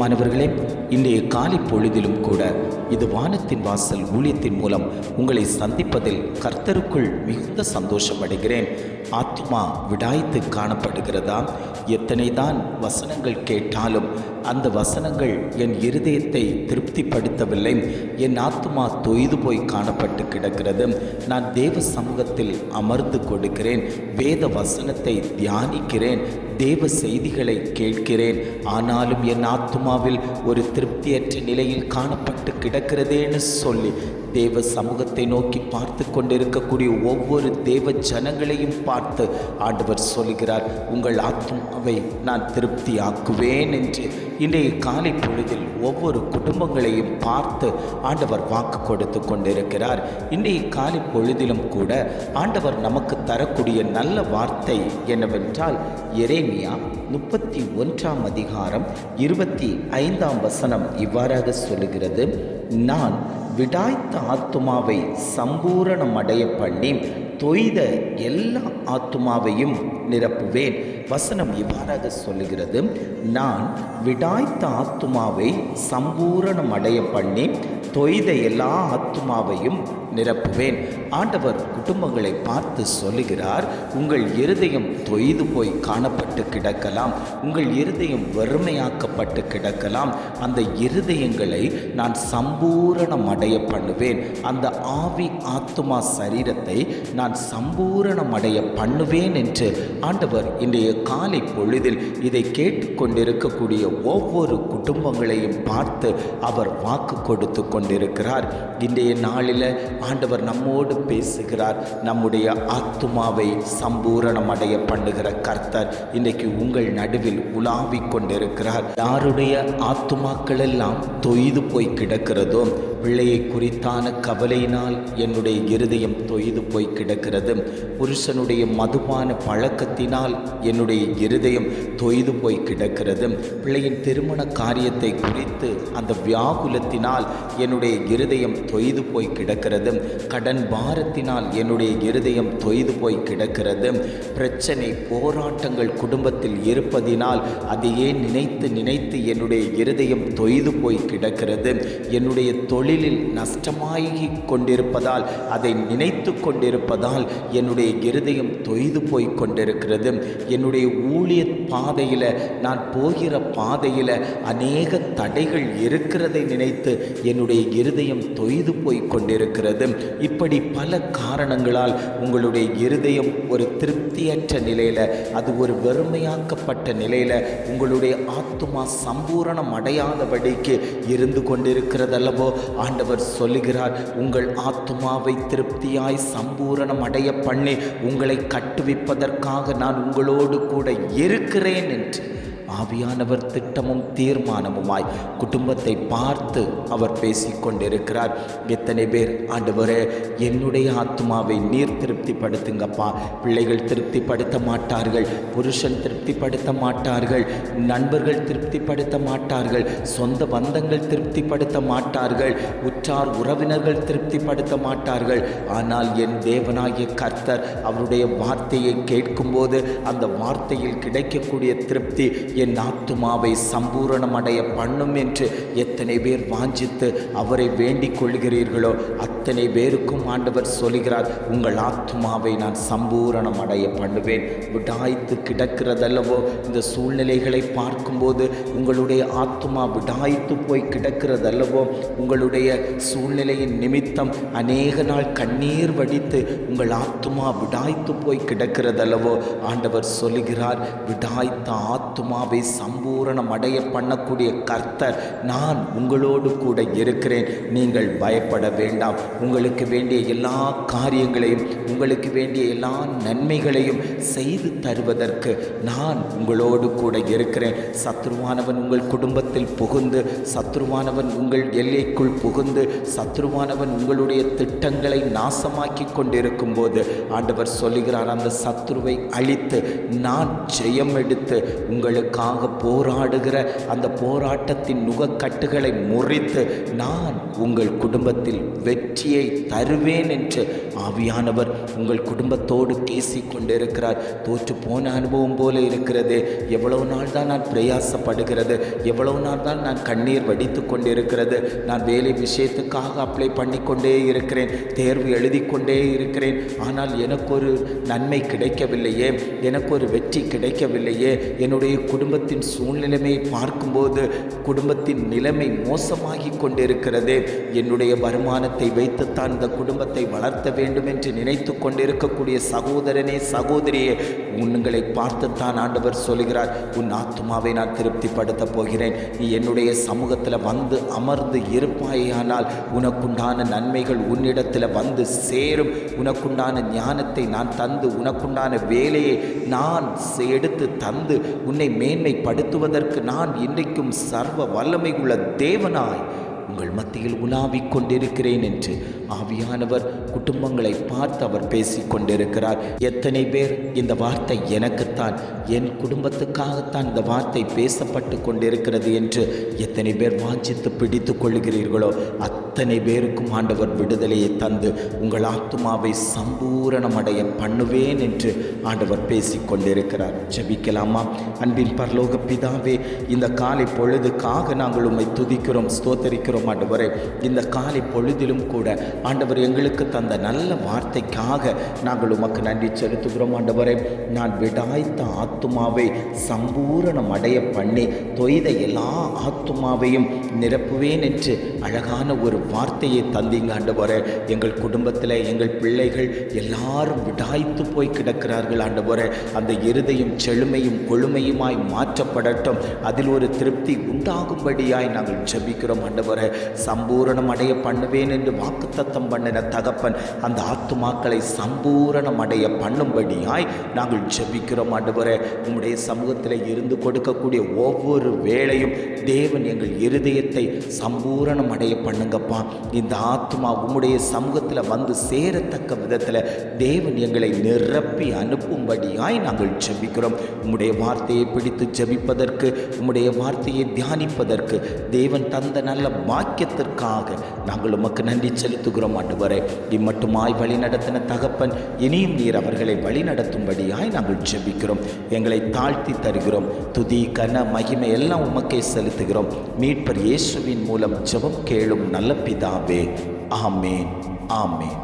பிரியமானவர்களே, இன்றைய காலை பொழுதிலும் கூட இது வானத்தின் வாசல் ஊழியத்தின் மூலம் உங்களை சந்திப்பதில் கர்த்தருக்குள் மிகுந்த சந்தோஷம் அடைகிறேன். ஆத்மா விடாய்த்து காணப்படுகிறதா? எத்தனை தான் வசனங்கள் கேட்டாலும் அந்த வசனங்கள் என் இருதயத்தை திருப்திப்படுத்தவில்லை. என் ஆத்மா தொய்து போய் காணப்பட்டு கிடக்கிறது. நான் தேவ சமூகத்தில் அமர்ந்து கொடுக்கிறேன், வேத வசனத்தை தியானிக்கிறேன், தேவ செய்திகளை கேட்கிறேன். ஆனாலும் என் ஆத்மாவில் ஒரு திருப்தியற்ற நிலையில் காணப்பட்டு கிடக்கிறதேன்னு சொல்லி தேவ சமூகத்தை நோக்கி பார்த்து கொண்டிருக்கக்கூடிய ஒவ்வொரு தேவ ஜனங்களையும் பார்த்து ஆண்டவர் சொல்கிறார், உங்கள் ஆத்மாவை நான் திருப்தியாக்குவேன் என்று இன்றைய காலை பொழுதில் ஒவ்வொரு குடும்பங்களையும் பார்த்து ஆண்டவர் வாக்கு கொடுத்து கொண்டிருக்கிறார். இன்றைய காலை பொழுதிலும் கூட ஆண்டவர் நமக்கு தரக்கூடிய நல்ல வார்த்தை என்னவென்றால், எரேமியா 31 அதிகாரம் 25 வசனம் இவ்வாறாக சொல்லுகிறது, நான் விடாய்த்த ஆத்துமாவை சம்பூரணமடைய பண்ணி தொய்த எல்லா ஆத்துமாவையும் நிரப்புவேன். வசனம் இவ்வாறாக சொல்லுகிறது, நான் விடாய்த்த ஆத்துமாவை சம்பூரணமடைய பண்ணி தொய்த எல்லா ஆத்துமாவையும் நிரப்புவேன். ஆண்டவர் குடும்பங்களை பார்த்து சொல்லுகிறார், உங்கள் இருதயம் தொய்து போய் காணப்பட்டு கிடக்கலாம், உங்கள் இருதயம் வெறுமையாக்கப்பட்டு கிடக்கலாம். அந்த இருதயங்களை நான் சம்பூரணமடைய பண்ணுவேன். அந்த ஆவி ஆத்துமா சரீரத்தை நான் சம்பூரணமடைய பண்ணுவேன் என்று ஆண்டவர் இன்றைய காலை பொழுதில் இதை கேட்டுக்கொண்டிருக்கக்கூடிய ஒவ்வொரு குடும்பங்களையும் பார்த்து அவர் வாக்கு கொடுத்து கொண்டிருக்கிறார். இன்றைய நாளில் ஆண்டவர் நம்மோடு பேசுகிறார். நம்முடைய ஆத்துமாவை சம்பூரணமடைய பண்ணுகிற கர்த்தர் இன்றைக்கு உங்கள் நடுவில் உலாவிக் கொண்டிருக்கிறார். யாருடைய ஆத்துமாக்கள் எல்லாம் தொய்து போய் கிடக்கிறதோ, பிள்ளையை குறித்தான கவலையினால் என்னுடைய இருதயம் தொய்து போய் கிடக்கிறது, புருஷனுடைய மதுபான பழக்கத்தினால் என்னுடைய இருதயம் தொய்து போய் கிடக்கிறது, பிள்ளையின் திருமண காரியத்தை குறித்து அந்த வியாகுலத்தினால் என்னுடைய இருதயம் தொய்து போய் கிடக்கிறது, கடன் பாரத்தினால் என்னுடைய இருதயம் தொய்து போய் கிடக்கிறது, பிரச்சனை போராட்டங்கள் குடும்பத்தில் இருப்பதினால் அதையே நினைத்து நினைத்து என்னுடைய இருதயம் தொய்து போய் கிடக்கிறது, என்னுடைய தொழிலில் நஷ்டமாகி கொண்டிருப்பதால் அதை நினைத்து கொண்டிருப்பதால் என்னுடைய இருதயம் தொய்து போய் கொண்டிருக்கிறது, என்னுடைய ஊழிய பாதையில் நான் போகிற பாதையில் அநேக தடைகள் இருக்கிறதை நினைத்து என்னுடைய இருதயம் தொய்து போய் கொண்டிருக்கிறது. இப்படி பல காரணங்களால் உங்களுடைய இருதயம் ஒரு திருப்தியற்ற நிலையில், அது ஒரு வெறுமையாக்கப்பட்ட நிலையில், உங்களுடைய ஆத்துமா சம்பூரணம் அடையாதபடிக்கு இருந்து கொண்டிருக்கிறதல்லவோ. ஆண்டவர் சொல்லுகிறார், உங்கள் ஆத்துமாவை திருப்தியாய் சம்பூரணம் அடைய பண்ணி உங்களை கட்டுவிப்பதற்காக நான் உங்களோடு கூட இருக்கிறேன் என்று ஆவியானவர் திட்டமும் தீர்மானமுமாய் குடும்பத்தை பார்த்து அவர் பேசிக்கொண்டிருக்கிறார். எத்தனை பேர், ஆண்டவரே என்னுடைய ஆத்மாவை நீர் திருப்திப்படுத்துங்கப்பா, பிள்ளைகள் திருப்திப்படுத்த மாட்டார்கள், புருஷன் திருப்திப்படுத்த மாட்டார்கள், நண்பர்கள் திருப்திப்படுத்த மாட்டார்கள், சொந்த பந்தங்கள் திருப்திப்படுத்த மாட்டார்கள், உற்றார் உறவினர்கள் திருப்திப்படுத்த மாட்டார்கள். ஆனால் என் தேவனாகிய கர்த்தர் அவருடைய வார்த்தையை கேட்கும்போது அந்த வார்த்தையில் கிடைக்கக்கூடிய திருப்தி என் ஆத்துமாவை சம்பூரணமடைய பண்ணும் என்று எத்தனை பேர் வாஞ்சித்து அவரை வேண்டிக் கொள்கிறீர்களோ அத்தனை பேருக்கும் ஆண்டவர் சொல்கிறார், உங்கள் ஆத்துமாவை நான் சம்பூரணமடைய பண்ணுவேன். விடாய்த்து கிடக்கிறதல்லவோ இந்த சூழ்நிலைகளை பார்க்கும்போது உங்களுடைய ஆத்துமா விடாய்த்து போய் கிடக்கிறதல்லவோ, உங்களுடைய சூழ்நிலையின் நிமித்தம் அநேக நாள் கண்ணீர் வடித்து உங்கள் ஆத்துமா விடாய்த்து போய் கிடக்கிறதல்லவோ. ஆண்டவர் சொல்லுகிறார், விடாய்த்த ஆத்துமாவை சம்பூரணம் அடைய பண்ணக்கூடிய கர்த்தர் நான் உங்களோடு கூட இருக்கிறேன், நீங்கள் பயப்பட வேண்டாம். உங்களுக்கு வேண்டிய எல்லா காரியங்களையும், உங்களுக்கு வேண்டிய எல்லா நன்மைகளையும் செய்து தருவதற்கு நான் உங்களோடு கூட இருக்கிறேன். சத்ருவானவன் உங்கள் குடும்பத்தில் புகுந்து, சத்ருவானவன் உங்கள் எல்லைக்குள் புகுந்து, சத்ருவானவன் உங்களுடைய திட்டங்களை நாசமாக்கி கொண்டிருக்கும் போது ஆண்டவர் சொல்லுகிறார், அந்த சத்ருவை அழித்து நான் ஜெயம் எடுத்து உங்களுக்கு உங்களுக்காக போராடுகிற அந்த போராட்டத்தின் நுகக்கட்டுகளை முறித்து நான் உங்கள் குடும்பத்தில் வெற்றியை தருவேன் என்று ஆவியானவர் உங்கள் குடும்பத்தோடு பேசிக் கொண்டிருக்கிறார். தோற்று போன அனுபவம் போல இருக்கிறது. எவ்வளவு நாள் தான் நான் பிரயாசப்படுகிறது, எவ்வளவு நாள் தான் நான் கண்ணீர் வடித்து கொண்டிருக்கிறது. நான் வேலை விஷயத்துக்காக அப்ளை பண்ணி கொண்டே இருக்கிறேன், தேர்வு எழுதி கொண்டே இருக்கிறேன். ஆனால் எனக்கு ஒரு நன்மை கிடைக்கவில்லையே, எனக்கு ஒரு வெற்றி கிடைக்கவில்லையே. என்னுடைய குடும்பத்தின் சூழ்நிலைமையை பார்க்கும்போது குடும்பத்தின் நிலைமை மோசமாகி கொண்டிருக்கிறது. என்னுடைய வருமானத்தை வைத்துத்தான் இந்த குடும்பத்தை வளர்த்த வேண்டும் என்று நினைத்து கொண்டிருக்கக்கூடிய சகோதரனே, சகோதரியே, உங்களை பார்த்துத்தான் ஆண்டவர் சொல்கிறார், உன் ஆத்துமாவை நான் திருப்திப்படுத்த போகிறேன். நீ என்னுடைய சமூகத்தில் வந்து அமர்ந்து இருப்பாயானால் உனக்குண்டான நன்மைகள் உன்னிடத்தில் வந்து சேரும். உனக்குண்டான ஞானத்தை நான் தந்து, உனக்குண்டான வேலையை நான் எடுத்து தந்து உன்னை மேன்மைப்படுத்துவதற்கு நான் இன்றைக்கும் சர்வ வல்லமை உள்ள தேவனாய் உங்கள் மத்தியில் உலாவிக் கொண்டிருக்கிறேன் என்று ஆவியானவர் குடும்பங்களை பார்த்து அவர் பேசிக் கொண்டிருக்கிறார். எத்தனை பேர் இந்த வார்த்தை எனக்குத்தான், என் குடும்பத்துக்காகத்தான் இந்த வார்த்தை பேசப்பட்டு கொண்டிருக்கிறது என்று எத்தனை பேர் வாஞ்சித்து பிடித்து கொள்கிறீர்களோ அத்தனை பேருக்கும் ஆண்டவர் விடுதலையை தந்து உங்கள் ஆத்துமாவை சம்பூரணமடைய பண்ணுவேன் என்று ஆண்டவர் பேசிக் கொண்டிருக்கிறார். ஜெபிக்கலாமா? அன்பின் பரலோக பிதாவே, இந்த காலை பொழுதுக்காக நாங்கள் உம்மை துதிக்கிறோம், ஸ்தோத்தரிக்கிறோம். ஆண்டவரே, இந்த காலை பொழுதிலும் கூட ஆண்டவர் எங்களுக்கு தந்த நல்ல வார்த்தைக்காக நாங்கள் உமக்கு நன்றி செலுத்துகிறோம். ஆண்டவரே, நான் விடாய்த்த ஆத்துமாவை சம்பூரணம் அடைய பண்ணி தொய்த எல்லா ஆத்துமாவையும் நிரப்புவேன் என்று அழகான ஒரு வார்த்தையை தந்தீங்க. ஆண்டவரே, எங்கள் குடும்பத்தில் எங்கள் பிள்ளைகள் எல்லாரும் விடாய்த்து போய் கிடக்கிறார்கள். ஆண்டவரே, அந்த இருதயம் செழுமையும் கொழுமையுமாய் மாற்றப்படட்டும், அதில் ஒரு திருப்தி உண்டாகும்படியாய் நாங்கள் ஜெபிக்கிறோம். ஆண்டவரே, சம்பூரணம் அடைய பண்ணுவேன் என்று வாக்குத்தத்தம் பண்ணின தகப்பன் அந்த ஆத்துமாக்களை சம்பூரணம் அடைய பண்ணும்படியாய் நாங்கள் ஜெபிக்கிறோம். ஆண்டவரே, உம்முடைய சமூகத்தில் இருந்து கொடுக்கக்கூடிய ஒவ்வொரு வேளையும் தேவன் எங்கள் இருதயத்தை சம்பூரணம் அடைய பண்ணுங்கப்பா. இந்த ஆத்துமா உம்முடைய சமூகத்தில் வந்து சேரத்தக்க விதத்தில் தேவன் எங்களை நிரப்பி அனுப்பும்படியாய் நாங்கள் ஜெபிக்கிறோம். உம்முடைய வார்த்தையை பிடித்து ஜெபிப்பதற்கு, உம்முடைய வார்த்தையை தியானிப்பதற்கு தேவன் தந்த நல்ல வாக்கியத்திற்காக நாங்கள் உமக்கு நன்றி செலுத்துகிறோம். ஆண்டவரே, இம்மட்டுமாய் வழி நடத்தின தகப்பன் இனியும் நீர் அவர்களை வழி நடத்தும்படியாய் நாங்கள் ஜெபிக்கிறோம். எங்களை தாழ்த்தி தருகிறோம். துதி, கன, மகிமை எல்லாம் உமக்கே செலுத்துகிறோம். மீட்பர் இயேசுவின் மூலம் ஜெபம் கேளும் நல்ல பிதாவே. ஆமேன், ஆமேன்.